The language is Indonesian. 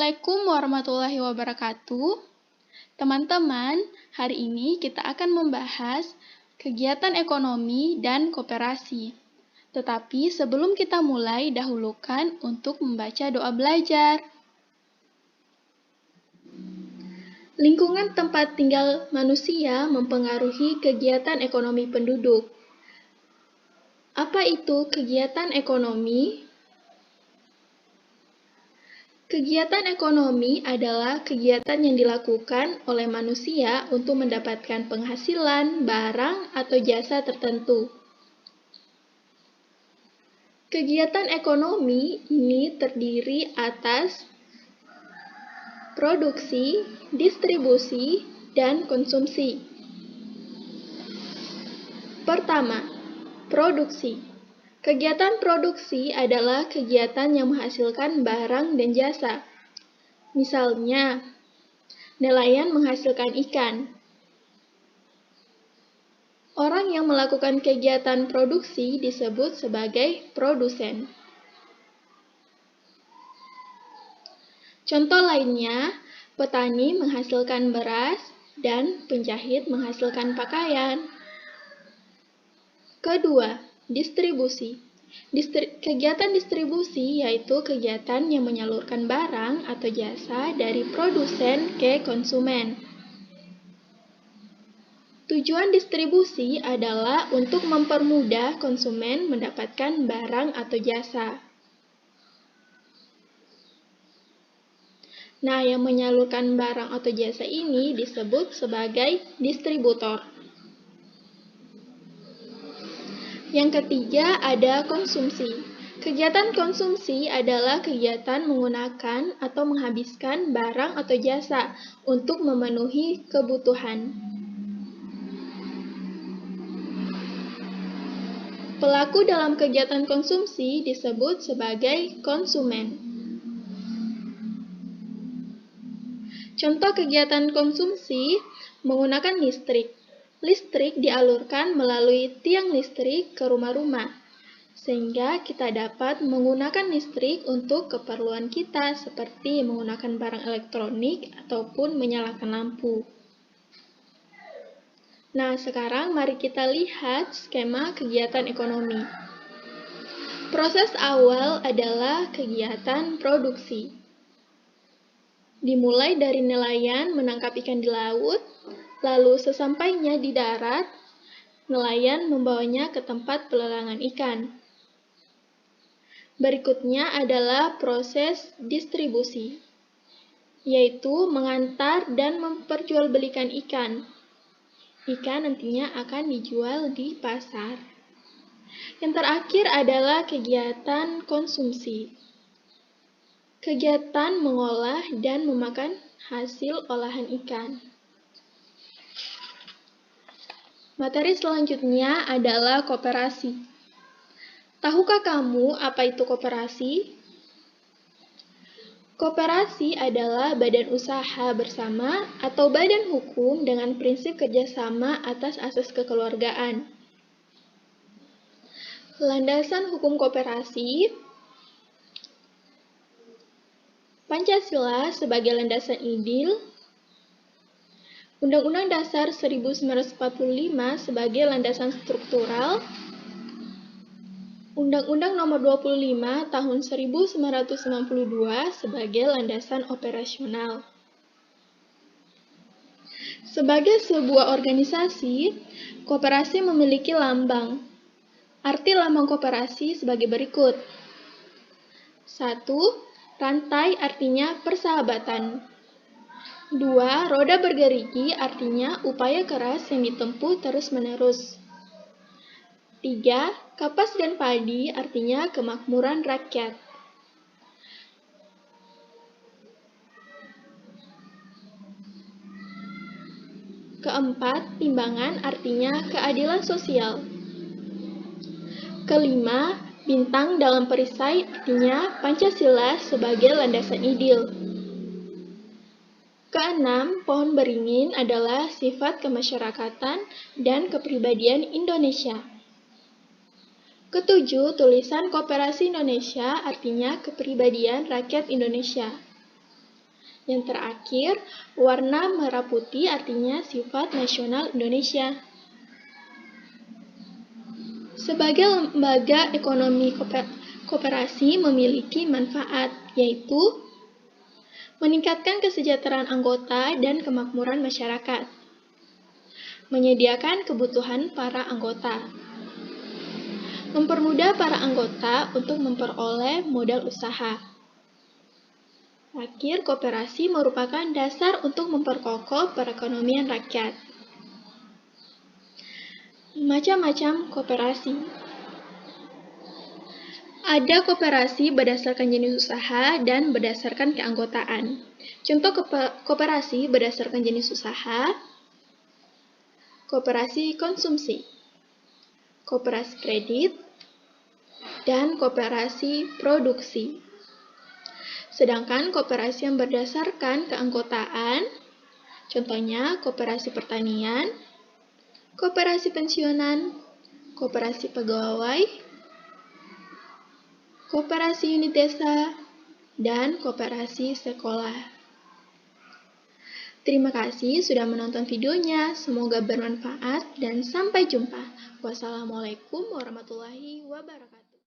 Assalamualaikum warahmatullahi wabarakatuh. Teman-teman, hari ini kita akan membahas kegiatan ekonomi dan koperasi. Tetapi sebelum kita mulai, dahulukan untuk membaca doa belajar. Lingkungan tempat tinggal manusia mempengaruhi kegiatan ekonomi penduduk. Apa itu kegiatan ekonomi? Kegiatan ekonomi adalah kegiatan yang dilakukan oleh manusia untuk mendapatkan penghasilan, barang, atau jasa tertentu. Kegiatan ekonomi ini terdiri atas produksi, distribusi, dan konsumsi. Pertama, produksi. Kegiatan produksi adalah kegiatan yang menghasilkan barang dan jasa. Misalnya, nelayan menghasilkan ikan. Orang yang melakukan kegiatan produksi disebut sebagai produsen. Contoh lainnya, petani menghasilkan beras dan penjahit menghasilkan pakaian. Kedua, distribusi. Kegiatan distribusi yaitu kegiatan yang menyalurkan barang atau jasa dari produsen ke konsumen. Tujuan distribusi adalah untuk mempermudah konsumen mendapatkan barang atau jasa. Nah, yang menyalurkan barang atau jasa ini disebut sebagai distributor. Yang ketiga ada konsumsi. Kegiatan konsumsi adalah kegiatan menggunakan atau menghabiskan barang atau jasa untuk memenuhi kebutuhan. Pelaku dalam kegiatan konsumsi disebut sebagai konsumen. Contoh kegiatan konsumsi menggunakan listrik. Listrik dialurkan melalui tiang listrik ke rumah-rumah, sehingga kita dapat menggunakan listrik untuk keperluan kita seperti menggunakan barang elektronik ataupun menyalakan lampu. Nah, sekarang mari kita lihat skema kegiatan ekonomi. Proses awal adalah kegiatan produksi. Dimulai dari nelayan menangkap ikan di laut, lalu sesampainya di darat, nelayan membawanya ke tempat pelelangan ikan. Berikutnya adalah proses distribusi, yaitu mengantar dan memperjualbelikan ikan. Ikan nantinya akan dijual di pasar. Yang terakhir adalah kegiatan konsumsi. Kegiatan mengolah dan memakan hasil olahan ikan. Materi selanjutnya adalah koperasi. Tahukah kamu apa itu koperasi? Koperasi adalah badan usaha bersama atau badan hukum dengan prinsip kerjasama atas asas kekeluargaan. Landasan hukum koperasi: Pancasila sebagai landasan ideal, Undang-Undang Dasar 1945 sebagai landasan struktural, Undang-Undang Nomor 25 Tahun 1992 sebagai landasan operasional. Sebagai sebuah organisasi, koperasi memiliki lambang. Arti lambang koperasi sebagai berikut. 1. Rantai artinya persahabatan. 2. Roda bergerigi artinya upaya keras yang ditempuh terus-menerus. 3. Kapas dan padi artinya kemakmuran rakyat. 4. Timbangan artinya keadilan sosial. 5. Bintang dalam perisai artinya Pancasila sebagai landasan ideal. 6. Pohon beringin adalah sifat kemasyarakatan dan kepribadian Indonesia. 7. Tulisan Koperasi Indonesia artinya kepribadian rakyat Indonesia. Yang terakhir, warna merah putih artinya sifat nasional Indonesia. Sebagai lembaga ekonomi koperasi memiliki manfaat, yaitu meningkatkan kesejahteraan anggota dan kemakmuran masyarakat, menyediakan kebutuhan para anggota, mempermudah para anggota untuk memperoleh modal usaha. Terakhir, koperasi merupakan dasar untuk memperkokoh perekonomian rakyat. Macam-macam koperasi. Ada koperasi berdasarkan jenis usaha dan berdasarkan keanggotaan. Contoh koperasi berdasarkan jenis usaha: koperasi konsumsi, koperasi kredit, dan koperasi produksi. Sedangkan koperasi yang berdasarkan keanggotaan, contohnya koperasi pertanian, koperasi pensiunan, koperasi pegawai, koperasi unit desa, dan koperasi sekolah. Terima kasih sudah menonton videonya, semoga bermanfaat dan sampai jumpa. Wassalamualaikum warahmatullahi wabarakatuh.